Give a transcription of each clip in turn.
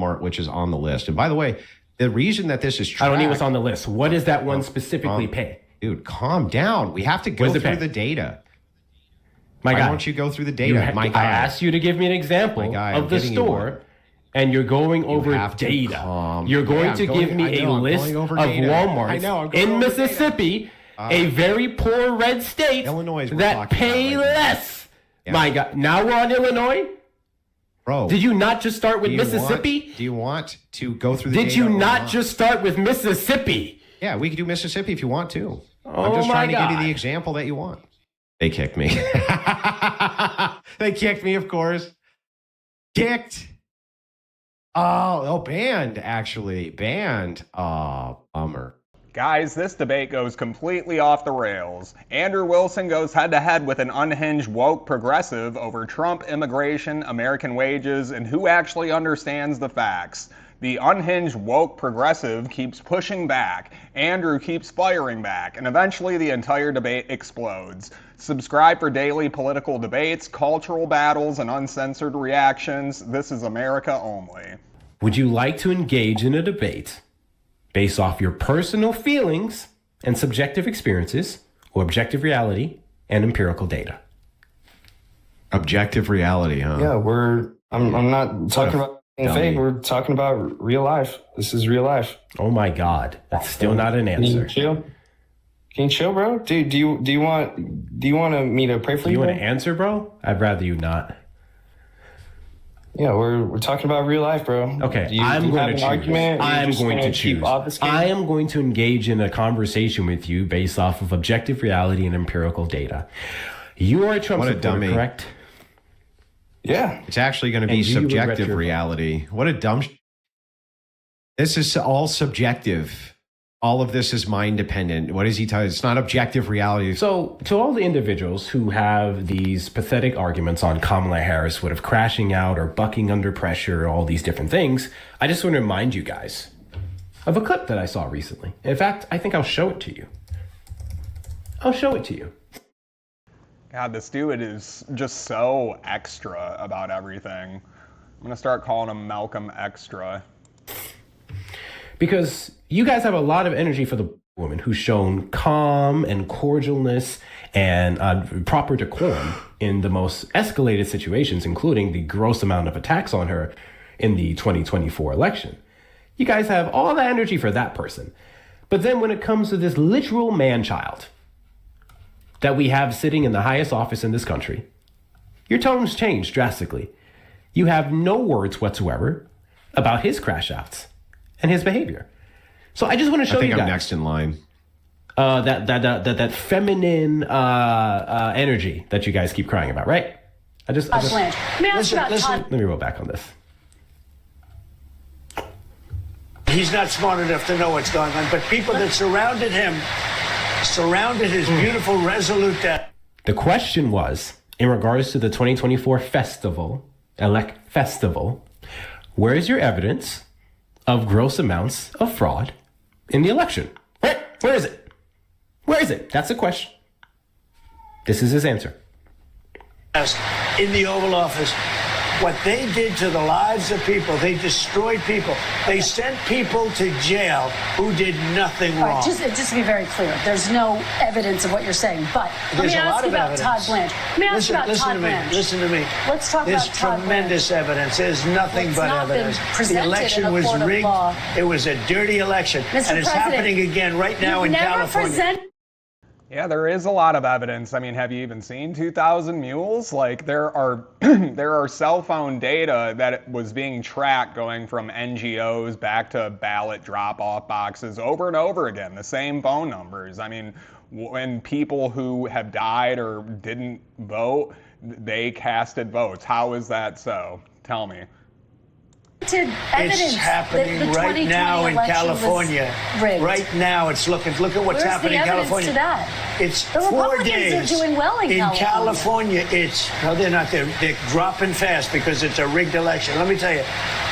Walmart, which is on the list. And by the way, the reason that this is tracked, I don't need what's on the list. What does that one specifically pay? Dude, calm down. We have to go through the data. My guy, why don't you go through the data? My guy. I asked you to give me an example of the store, and you're going over data. You're going to give me a list of Walmarts in Mississippi, a very poor red state that pay less. Yeah. My God. Now we're on Illinois? Bro. Did you not just start with Mississippi? Do you want to go through the data? Did you not just start with Mississippi? Yeah, we could do Mississippi if you want to. I'm just trying to give you the example that you want. They kicked me. They kicked me, of course. Kicked. Banned, actually. Banned. Bummer. Guys, this debate goes completely off the rails. Andrew Wilson goes head-to-head with an unhinged woke progressive over Trump, immigration, American wages, and who actually understands the facts. The unhinged woke progressive keeps pushing back, Andrew keeps firing back, and eventually the entire debate explodes. Subscribe for daily political debates, cultural battles, and uncensored reactions. This is America only. Would you like to engage in a debate based off your personal feelings and subjective experiences, or objective reality and empirical data? Objective reality, huh? Yeah, I'm not talking about fake. We're talking about real life. This is real life. Oh my God, that's still not an answer. Can you chill, bro? Do you want me to pray for you? Do you want to answer, bro? I'd rather you not. Yeah, we're talking about real life, bro. Okay, I'm going to choose. I am going to engage in a conversation with you based off of objective reality and empirical data. You are a Trump supporter, correct? Yeah. It's actually going to be subjective reality. What a dumb... This is all subjective. All of this is mind dependent. What is he telling? It's not objective reality. So to all the individuals who have these pathetic arguments on Kamala Harris, sort of crashing out or bucking under pressure, all these different things, I just want to remind you guys of a clip that I saw recently. In fact, I think I'll show it to you. I'll show it to you. God, this dude is just so extra about everything. I'm going to start calling him Malcolm Extra. Because you guys have a lot of energy for the woman who's shown calm and cordialness and proper decorum in the most escalated situations, including the gross amount of attacks on her in the 2024 election. You guys have all the energy for that person. But then when it comes to this literal man-child that we have sitting in the highest office in this country, your tones change drastically. You have no words whatsoever about his crash outs and his behavior. So I just want to show you guys. I think I'm next in line. That feminine energy that you guys keep crying about, right? Let me roll back on this. He's not smart enough to know what's going on, but people that surrounded his beautiful, resolute death. The question was, in regards to the 2024 festival, where is your evidence of gross amounts of fraud in the election? Where is it? Where is it? That's the question. This is his answer. In the Oval Office, what they did to the lives of people, they destroyed people. They sent people to jail who did nothing wrong. Right, just to be very clear, there's no evidence of what you're saying. But let me ask you about Todd Blanche. Let me ask you about Todd Blanche. Listen to me. Let's talk about Todd Blanche. There's tremendous evidence. There's nothing but evidence. The election was rigged. It was a dirty election. And it's happening again right now in California. Yeah, there is a lot of evidence. I mean, have you even seen 2,000 Mules? Like, there are cell phone data that was being tracked going from NGOs back to ballot drop-off boxes over and over again, the same phone numbers. I mean, when people who have died or didn't vote, they casted votes. How is that so? Tell me. It's happening right now in California. Right now, look at what's happening in California. To that? It's the 4 days. The Republicans are doing well in California. No, they're not. They're dropping fast because it's a rigged election. Let me tell you,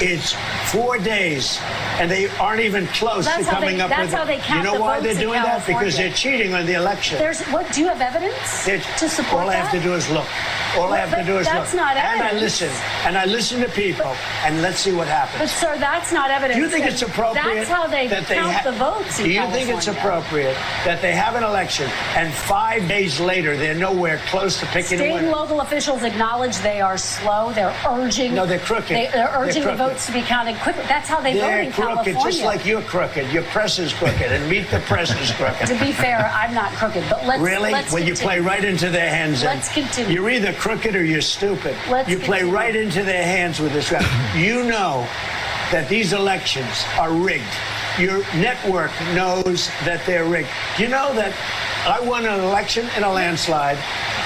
it's 4 days, and they aren't even close to coming up with it. That's how they count the votes. You know why they're doing that? California. Because they're cheating on the election. Do you have evidence to support all I have to do is look. All I have to do is look. That's not evidence. And I listen to people, and let's see what happens. But sir, that's not evidence. Do you think it's appropriate? That's how they count the votes in California. Do you think it's appropriate that they have an election and 5 days later they're nowhere close to picking a winner? State and local officials acknowledge they are slow. They're urging. No, they're crooked. They're urging the votes to be counted quickly. That's how they vote in California. They're crooked, just like you're crooked. Your press is crooked, and Meet the Press is crooked. To be fair, I'm not crooked, but let's really. Let's well, continue. You play right into their hands. Let's continue. You're either crooked or you're stupid. You play right into their hands with this guy. You know that these elections are rigged. Your network knows that they're rigged. You know that I won an election in a landslide,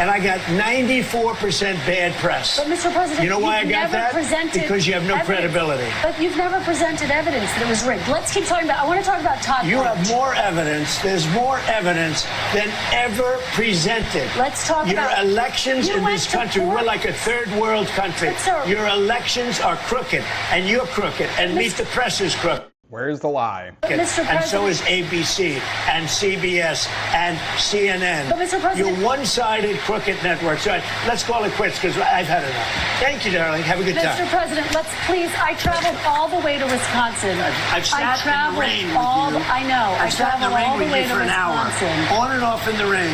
and I got 94% bad press. But Mr. President, you know why I got that? Because you have no credibility. But you've never presented evidence that it was rigged. Let's keep talking about. I want to talk about Todd. You have more evidence. There's more evidence than ever presented. Let's talk about your elections in this country. We're like a third world country. Your elections are crooked, and you're crooked, and Meet the Press is crooked. Where's the lie? And so is ABC and CBS and CNN. But Mr. President, you're one-sided crooked network. So let's call it quits because I've had enough. Thank you, darling. Have a good time. Mr. President, let's please. I traveled all the way to Wisconsin. I've sat in the rain with you. I know. I've sat in the rain with you for an hour, on and off in the rain,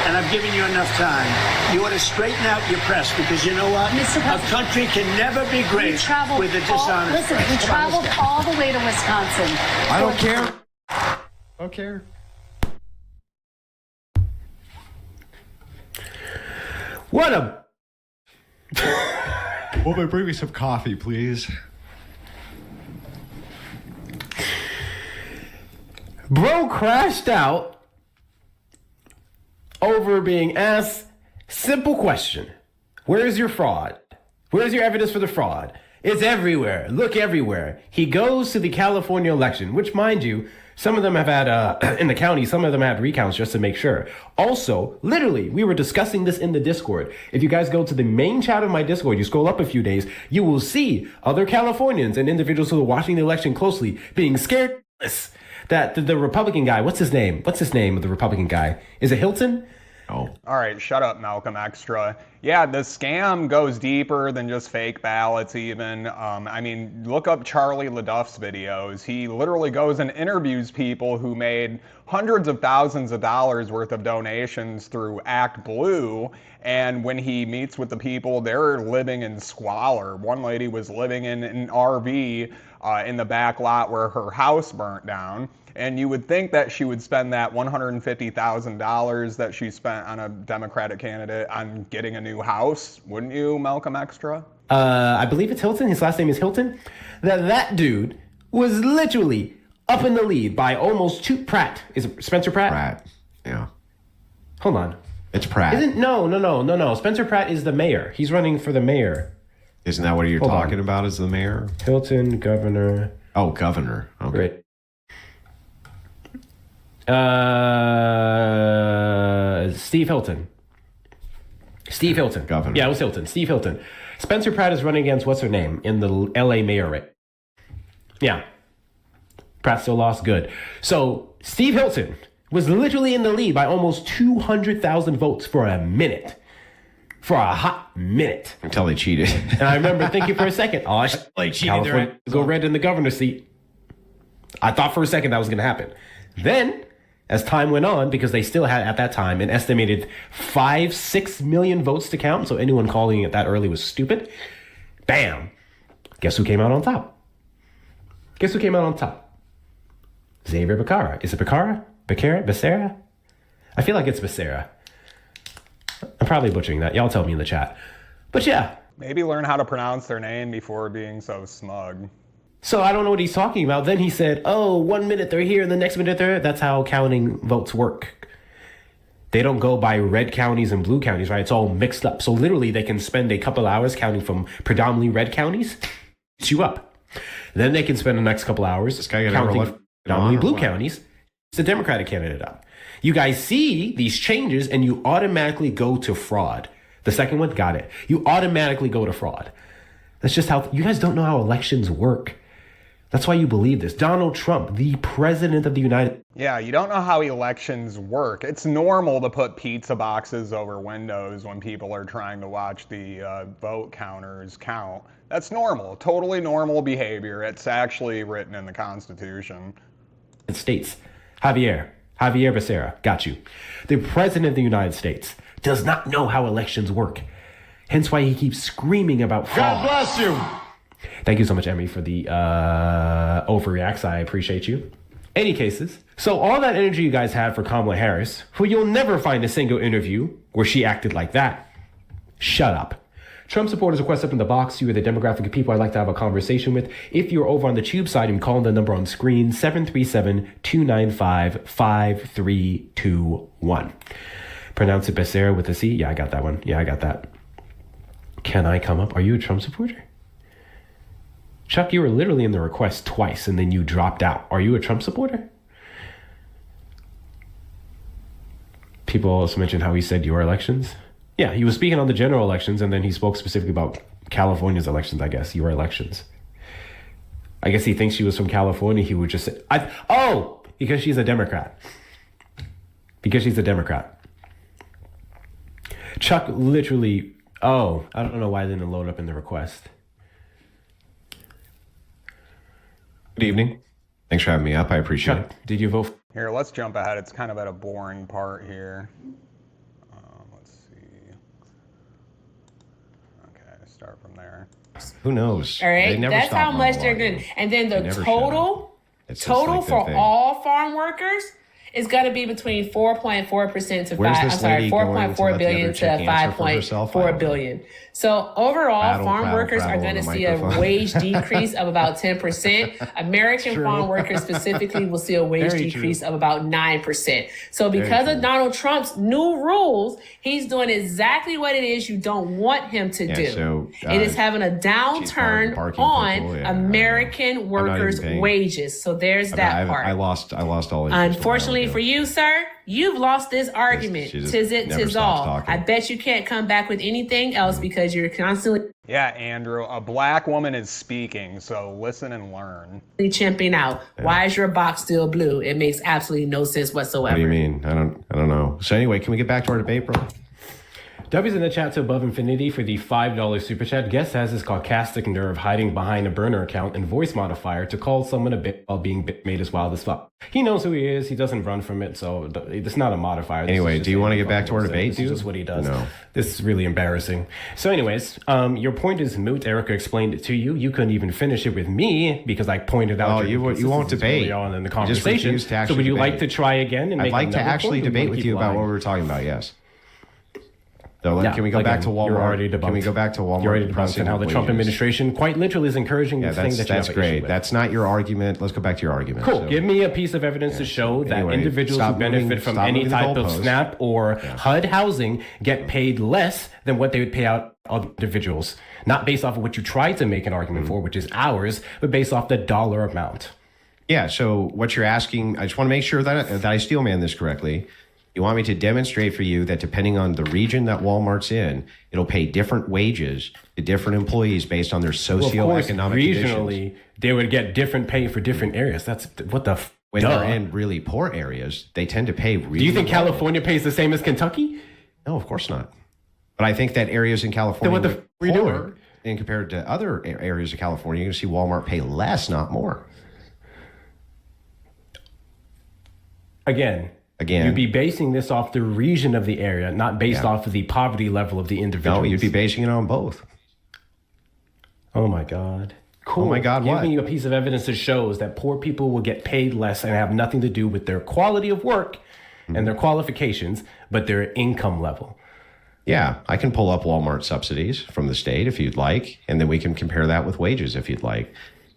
and I've given you enough time. You ought to straighten out your press because you know what? A country can never be great with a dishonest press. Listen, we traveled all the way to Wisconsin. I don't care. I don't care. What a... Woman, bring me some coffee, please. Bro crashed out over being asked simple question. Where's your fraud? Where's your evidence for the fraud? It's everywhere. Look everywhere. He goes to the California election, which, mind you, some of them have had, in the county, some of them had recounts just to make sure. Also, literally, we were discussing this in the Discord. If you guys go to the main chat of my Discord, you scroll up a few days, you will see other Californians and individuals who are watching the election closely being scared that the Republican guy, what's his name? What's his name of the Republican guy? Is it Hilton? Oh. All right, shut up, Malcolm Extra. Yeah, the scam goes deeper than just fake ballots even. I mean, look up Charlie LaDuff's videos. He literally goes and interviews people who made hundreds of thousands of dollars worth of donations through Act Blue. And when he meets with the people, they're living in squalor. One lady was living in an RV in the back lot where her house burnt down. And you would think that she would spend that $150,000 that she spent on a Democratic candidate on getting a new house, wouldn't you, Malcolm Extra? I believe it's Hilton. His last name is Hilton. That dude was literally up in the lead by almost two. Pratt. Is it Spencer Pratt? Pratt. Yeah. Hold on. It's Pratt. No. Spencer Pratt is the mayor. He's running for the mayor. Isn't that what you're talking about as the mayor? Hilton, governor. Oh, governor. Okay. Great. Steve Hilton. Governor. Yeah, it was Hilton. Steve Hilton. Spencer Pratt is running against what's her name in the LA mayor race. Yeah. Pratt still lost. Good. So Steve Hilton was literally in the lead by almost 200,000 votes for a minute. For a hot minute. Until they cheated. And I remember thinking for a second, they cheated. California go red in the governor's seat. I thought for a second that was going to happen. Then, as time went on, because they still had at that time an estimated 5-6 million votes to count, so anyone calling it that early was stupid. Bam! Guess who came out on top? Xavier Becerra. Is it Becerra? Becerra? I feel like it's Becerra. I'm probably butchering that. Y'all tell me in the chat. But yeah. Maybe learn how to pronounce their name before being so smug. So I don't know what he's talking about. Then he said, 1 minute they're here and the next minute they're... That's how counting votes work. They don't go by red counties and blue counties, right? It's all mixed up. So literally they can spend a couple hours counting from predominantly red counties, you up. Then they can spend the next couple hours counting predominantly blue counties, it's the Democratic candidate up. You guys see these changes and you automatically go to fraud. The second one, got it. You automatically go to fraud. That's just how... You guys don't know how elections work. That's why you believe this. Donald Trump, the president of the United... Yeah, you don't know how elections work. It's normal to put pizza boxes over windows when people are trying to watch the vote counters count. That's normal, totally normal behavior. It's actually written in the Constitution. States. Javier Becerra, got you. The president of the United States does not know how elections work. Hence why he keeps screaming about fraud. God bless you. Thank you so much, Emmy, for the overreacts. I appreciate you. Any cases. So all that energy you guys have for Kamala Harris, who you'll never find a single interview where she acted like that. Shut up. Trump supporters request up in the box. You are the demographic of people I'd like to have a conversation with. If you're over on the tube side, and call the number on screen, 737-295-5321. Pronounce it Becerra with a C. Yeah, I got that one. Yeah, I got that. Can I come up? Are you a Trump supporter? Chuck, you were literally in the request twice and then you dropped out. Are you a Trump supporter? People also mentioned how he said your elections. Yeah, he was speaking on the general elections and then he spoke specifically about California's elections, I guess, your elections. I guess he thinks she was from California. He would just say, because she's a Democrat. Because she's a Democrat. Chuck literally, I don't know why it didn't load up in the request. Good evening. Thanks for having me up. I appreciate it. Did you vote? Here, let's jump ahead. It's kind of at a boring part here. Let's see. Okay, start from there. Who knows? All right, that's how much they're doing. good. And then the total for all farm workers is going to be between 4.4% to 4.4 billion to 5.4 billion. So overall, farm workers are going to see a wage decrease of about 10%. American farm workers specifically will see a wage decrease of about 9%. So because of Donald Trump's new rules, he's doing exactly what it is you don't want him to do. So, it is having a downturn on American workers' wages. So there's that part. I lost all interest. Unfortunately for you, sir, you've lost this argument. Tis it, tis all. Talking. I bet you can't come back with anything else because you're constantly... Yeah, Andrew, a black woman is speaking, so listen and learn. ...chimping out. Yeah. Why is your box still blue? It makes absolutely no sense whatsoever. What do you mean? I don't know. So anyway, can we get back to our debate, bro? W's in the chat to Above Infinity for the $5 super chat. Guest has his caucastic nerve hiding behind a burner account and voice modifier to call someone a bit while being made as wild as fuck. He knows who he is. He doesn't run from it, so it's not a modifier. Anyway, do you want to get back to our debate? This is just what he does. No. This is really embarrassing. So anyways, your point is moot. Erica explained it to you. You couldn't even finish it with me because I pointed out you won't debate on in the conversation. So would you like to try again? And I'd like to actually debate with you about what we were talking about, yes. So can we go back to Walmart? Can we go back to Walmart? You're already debunked and how the Trump administration quite literally is encouraging this thing that that's great. That's not your argument. Let's go back to your argument. Cool. Give me a piece of evidence to show that individuals who benefit from any type of SNAP or HUD housing get paid less than what they would pay out other individuals. Not based off of what you tried to make an argument for, which is ours, but based off the dollar amount. Yeah. So what you're asking, I just want to make sure that I steelman this correctly. You want me to demonstrate for you that depending on the region that Walmart's in, it'll pay different wages to different employees based on their socioeconomic regionally, conditions. They would get different pay for different areas. That's what the when they're in really poor areas, they tend to pay really. Do you think California pays the same as Kentucky? No, of course not. But I think that areas in California then what the are you doing? And compared to other areas of California, you're going to see Walmart pay less, not more. Again, you'd be basing this off the region of the area, not based off of the poverty level of the individual. No, you'd be basing it on both. Oh my God. Cool. Oh my God, Give me a piece of evidence that shows that poor people will get paid less and have nothing to do with their quality of work and their qualifications, but their income level. Yeah, I can pull up Walmart subsidies from the state if you'd like, and then we can compare that with wages if you'd like.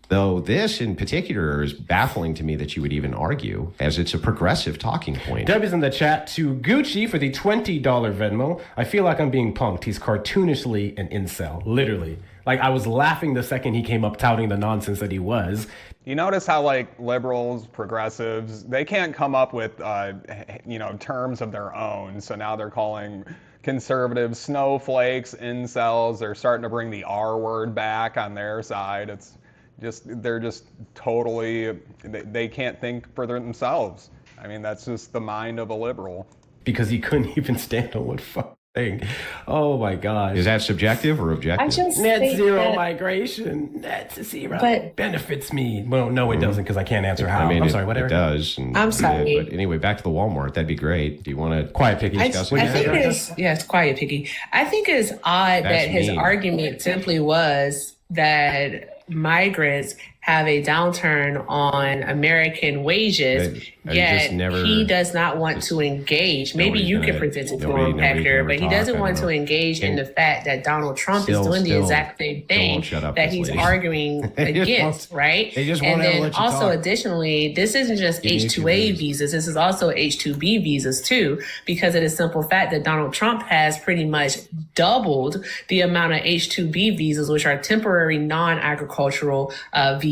Though this in particular is baffling to me that you would even argue, as it's a progressive talking point. Deb is in the chat to Gucci for the $20 Venmo. I feel like I'm being punked. He's cartoonishly an incel, literally. Like, I was laughing the second he came up touting the nonsense that he was. You notice how, like, liberals, progressives, they can't come up with, terms of their own. So now they're calling conservatives snowflakes, incels. They're starting to bring the R word back on their side. It's They're just totally, they can't think for themselves. I mean, that's just the mind of a liberal. Because he couldn't even stand on one fucking thing. Oh my God. Is that subjective or objective? Net zero migration. Net zero benefits me. Well, no, it doesn't, because I can't answer how. I mean, I'm sorry, whatever. It does. And, I'm sorry. But anyway, back to the Walmart. That'd be great. Do you want to quiet piggy discuss it? I think it's quiet piggy. I think it's odd that his argument simply was that migrants have a downturn on American wages, yet he does not want to engage. Maybe you can present it to him, Hector, but he doesn't want to engage in the fact that Donald Trump is doing the exact same thing that he's arguing against, right? And then also additionally, this isn't just H-2A visas, this is also H-2B visas too, because of the simple fact that Donald Trump has pretty much doubled the amount of H-2B visas, which are temporary non-agricultural visas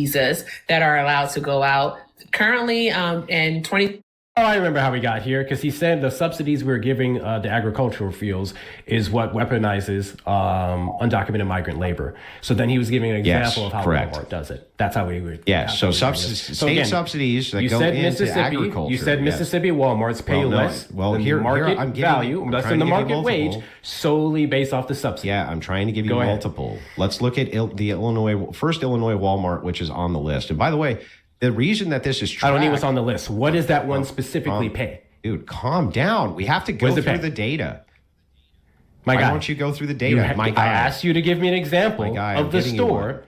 that are allowed to go out. Currently, in 20. Oh, I remember how we got here, because he said the subsidies we're giving the agricultural fields is what weaponizes undocumented migrant labor. So then he was giving an example of how Walmart does it. That's how we would. Yes. So state subsidies that go into agriculture. You said Mississippi Walmarts pay less than market value, less than the market wage, solely based off the subsidy. Yeah, I'm trying to give you multiple. Let's look at the Illinois Walmart, which is on the list. And by the way, the reason that this is tracked, I don't need what's on the list. What does that one specifically pay? Dude, calm down. We have to go through the data. My guy, why don't you go through the data? I asked you to give me an example of the store,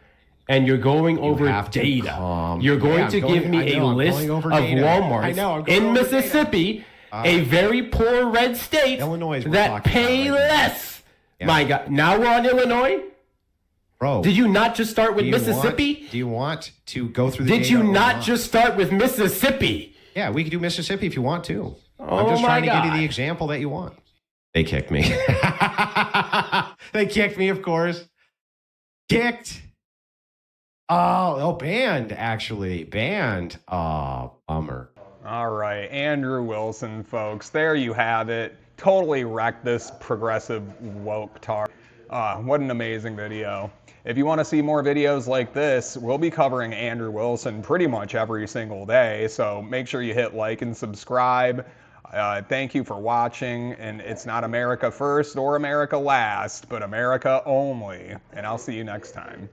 and you're going over data. You're going to give me a list of Walmarts in Mississippi, a very poor red state, that pay less. My God, now we're on Illinois? Bro, did you not just start with Mississippi? Do you want to go through the data? Did you not just start with Mississippi? Yeah, we can do Mississippi if you want to. I'm just trying to give you the example that you want. They kicked me. They kicked me, of course. Kicked. Oh, banned, actually. Banned. Oh, bummer. All right, Andrew Wilson, folks. There you have it. Totally wrecked this progressive woke tar. What an amazing video. If you want to see more videos like this, we'll be covering Andrew Wilson pretty much every single day, so make sure you hit like and subscribe. Thank you for watching, and it's not America first or America last, but America only, and I'll see you next time.